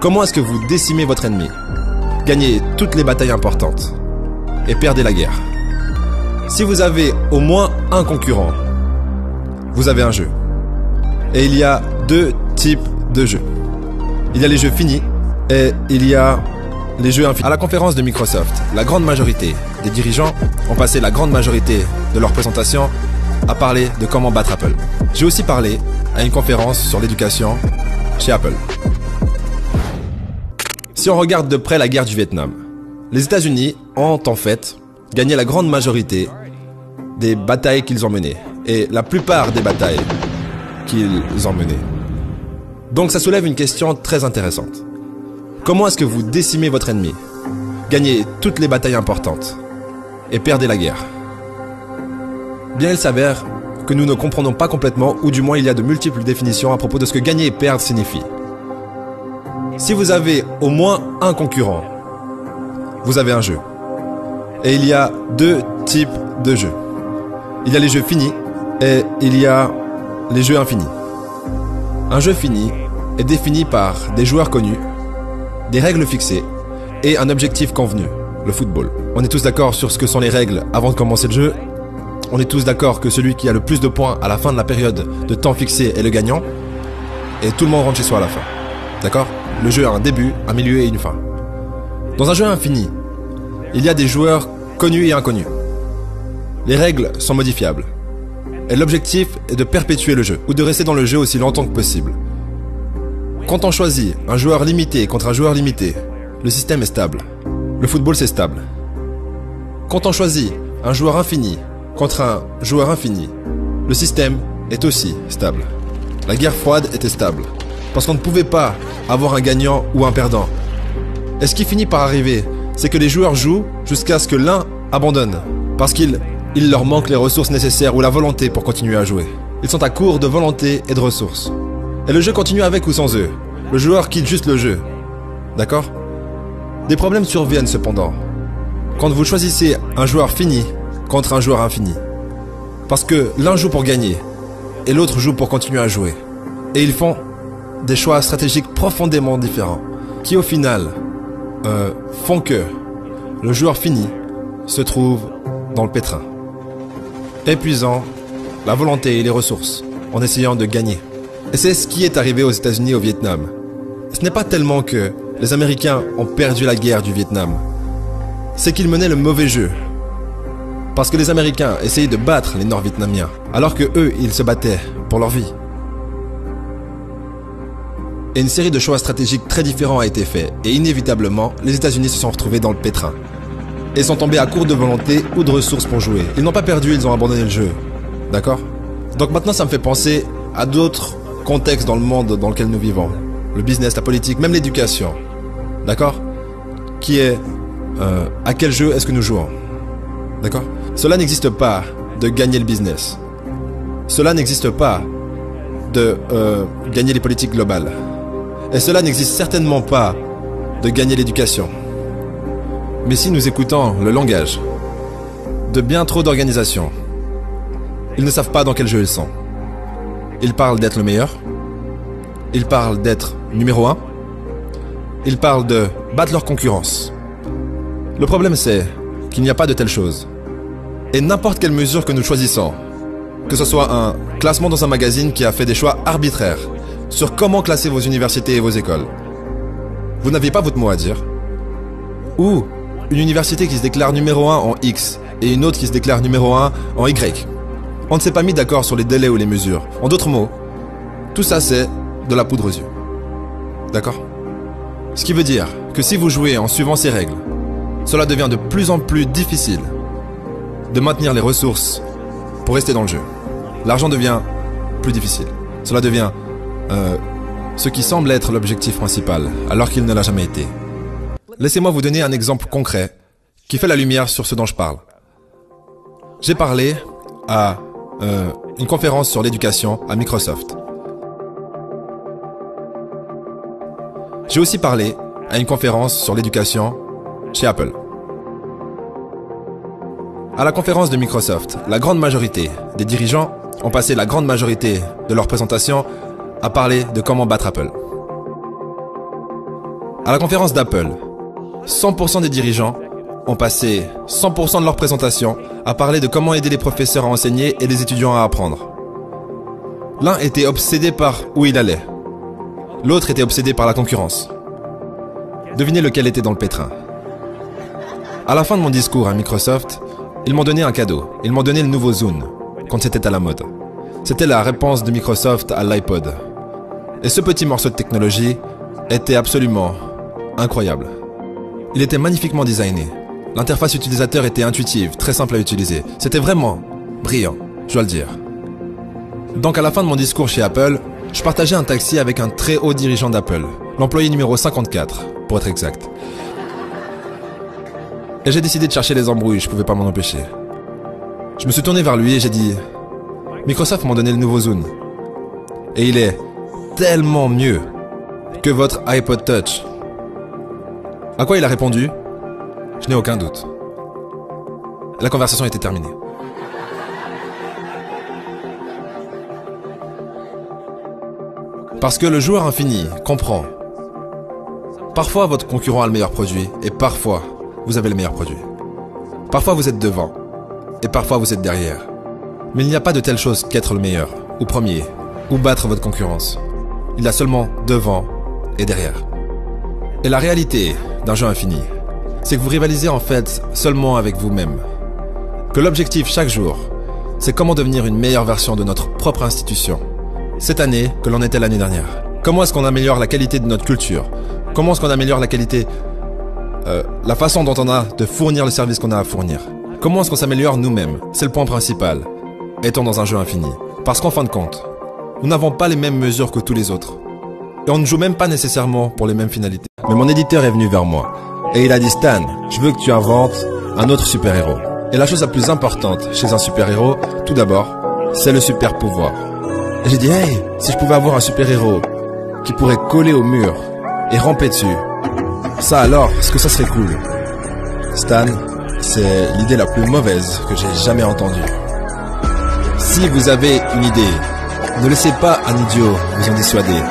Comment est-ce que vous décimez votre ennemi, gagnez toutes les batailles importantes et perdez la guerre? Si vous avez au moins un concurrent, vous avez un jeu. Et il y a deux types de jeux. Il y a les jeux finis et il y a les jeux infinis. À la conférence de Microsoft, la grande majorité des dirigeants ont passé la grande majorité de leur présentation à parler de comment battre Apple. J'ai aussi parlé à une conférence sur l'éducation chez Apple. Si on regarde de près la guerre du Vietnam, les États-Unis ont en fait gagné la grande majorité des batailles qu'ils ont menées et la plupart des batailles qu'ils ont menées. Donc ça soulève une question très intéressante. Comment est-ce que vous décimez votre ennemi, gagnez toutes les batailles importantes et perdez la guerre? Bien, il s'avère que nous ne comprenons pas complètement, ou du moins il y a de multiples définitions à propos de ce que gagner et perdre signifie. Si vous avez au moins un concurrent, vous avez un jeu. Et il y a deux types de jeux. Il y a les jeux finis et il y a les jeux infinis. Un jeu fini est défini par des joueurs connus, des règles fixées et un objectif convenu, le football. On est tous d'accord sur ce que sont les règles avant de commencer le jeu. On est tous d'accord que celui qui a le plus de points à la fin de la période de temps fixé est le gagnant. Et tout le monde rentre chez soi à la fin. D'accord? Le jeu a un début, un milieu et une fin. Dans un jeu infini, il y a des joueurs connus et inconnus. Les règles sont modifiables. Et l'objectif est de perpétuer le jeu, ou de rester dans le jeu aussi longtemps que possible. Quand on choisit un joueur limité contre un joueur limité, le système est stable. Le football, c'est stable. Quand on choisit un joueur infini contre un joueur infini, le système est aussi stable. La guerre froide était stable, parce qu'on ne pouvait pas avoir un gagnant ou un perdant. Et ce qui finit par arriver, c'est que les joueurs jouent jusqu'à ce que l'un abandonne, parce qu'il leur manque les ressources nécessaires ou la volonté pour continuer à jouer. Ils sont à court de volonté et de ressources. Et le jeu continue avec ou sans eux. Le joueur quitte juste le jeu. D'accord? Des problèmes surviennent cependant quand vous choisissez un joueur fini contre un joueur infini. Parce que l'un joue pour gagner et l'autre joue pour continuer à jouer. Et ils font des choix stratégiques profondément différents qui au final font que le joueur fini se trouve dans le pétrin, épuisant la volonté et les ressources en essayant de gagner. Et c'est ce qui est arrivé aux États-Unis et au Vietnam. Ce n'est pas tellement que les Américains ont perdu la guerre du Vietnam, c'est qu'ils menaient le mauvais jeu. Parce que les Américains essayaient de battre les Nord-Vietnamiens, alors que eux, ils se battaient pour leur vie. Et une série de choix stratégiques très différents a été fait, et inévitablement, les États-Unis se sont retrouvés dans le pétrin. Et sont tombés à court de volonté ou de ressources pour jouer. Ils n'ont pas perdu, ils ont abandonné le jeu. D'accord? Donc maintenant, ça me fait penser à d'autres contextes dans le monde dans lequel nous vivons. Le business, la politique, même l'éducation. D'accord? Qui est à quel jeu est-ce que nous jouons? D'accord? Cela n'existe pas de gagner le business. Cela n'existe pas de gagner les politiques globales. Et cela n'existe certainement pas de gagner l'éducation. Mais si nous écoutons le langage de bien trop d'organisations, ils ne savent pas dans quel jeu ils sont. Ils parlent d'être le meilleur. Ils parlent d'être numéro 1. Ils parlent de battre leur concurrence. Le problème c'est qu'il n'y a pas de telle chose. Et n'importe quelle mesure que nous choisissons, que ce soit un classement dans un magazine qui a fait des choix arbitraires sur comment classer vos universités et vos écoles, vous n'avez pas votre mot à dire. Ou une université qui se déclare numéro 1 en X et une autre qui se déclare numéro 1 en Y. On ne s'est pas mis d'accord sur les délais ou les mesures. En d'autres mots, tout ça c'est de la poudre aux yeux. D'accord? Ce qui veut dire que si vous jouez en suivant ces règles, cela devient de plus en plus difficile de maintenir les ressources pour rester dans le jeu. L'argent devient plus difficile. Cela devient ce qui semble être l'objectif principal, alors qu'il ne l'a jamais été. Laissez-moi vous donner un exemple concret qui fait la lumière sur ce dont je parle. J'ai parlé à une conférence sur l'éducation à Microsoft. J'ai aussi parlé à une conférence sur l'éducation chez Apple. À la conférence de Microsoft, la grande majorité des dirigeants ont passé la grande majorité de leur présentation à parler de comment battre Apple. À la conférence d'Apple, 100% des dirigeants ont passé 100% de leur présentation à parler de comment aider les professeurs à enseigner et les étudiants à apprendre. L'un était obsédé par où il allait. L'autre était obsédé par la concurrence. Devinez lequel était dans le pétrin. À la fin de mon discours à Microsoft, ils m'ont donné un cadeau. Ils m'ont donné le nouveau Zune, quand c'était à la mode. C'était la réponse de Microsoft à l'iPod. Et ce petit morceau de technologie était absolument incroyable. Il était magnifiquement designé. L'interface utilisateur était intuitive, très simple à utiliser. C'était vraiment brillant, je dois le dire. Donc à la fin de mon discours chez Apple, je partageais un taxi avec un très haut dirigeant d'Apple, l'employé numéro 54, pour être exact. Et j'ai décidé de chercher les embrouilles, je pouvais pas m'en empêcher. Je me suis tourné vers lui et j'ai dit « Microsoft m'a donné le nouveau Zune. Et il est tellement mieux que votre iPod Touch. » À quoi il a répondu « Je n'ai aucun doute. » La conversation était terminée. Parce que le joueur infini comprend. Parfois votre concurrent a le meilleur produit et parfois vous avez le meilleur produit. Parfois vous êtes devant et parfois vous êtes derrière. Mais il n'y a pas de telle chose qu'être le meilleur, ou premier, ou battre votre concurrence. Il y a seulement devant et derrière. Et la réalité d'un jeu infini, c'est que vous rivalisez en fait seulement avec vous-même. Que l'objectif chaque jour, c'est comment devenir une meilleure version de notre propre institution. Cette année que l'on était l'année dernière. Comment est-ce qu'on améliore la qualité de notre culture? Comment est-ce qu'on améliore la qualité, la façon dont on a de fournir le service qu'on a à fournir? Comment est-ce qu'on s'améliore nous-mêmes? C'est le point principal. Étant dans un jeu infini. Parce qu'en fin de compte, nous n'avons pas les mêmes mesures que tous les autres. Et on ne joue même pas nécessairement pour les mêmes finalités. Mais mon éditeur est venu vers moi. Et il a dit, Stan, je veux que tu inventes un autre super-héros. Et la chose la plus importante chez un super-héros, tout d'abord, c'est le super-pouvoir. Et j'ai dit, hey, si je pouvais avoir un super-héros qui pourrait coller au mur et ramper dessus, ça alors, est-ce que ça serait cool? Stan, c'est l'idée la plus mauvaise que j'ai jamais entendue. Si vous avez une idée, ne laissez pas un idiot vous en dissuader.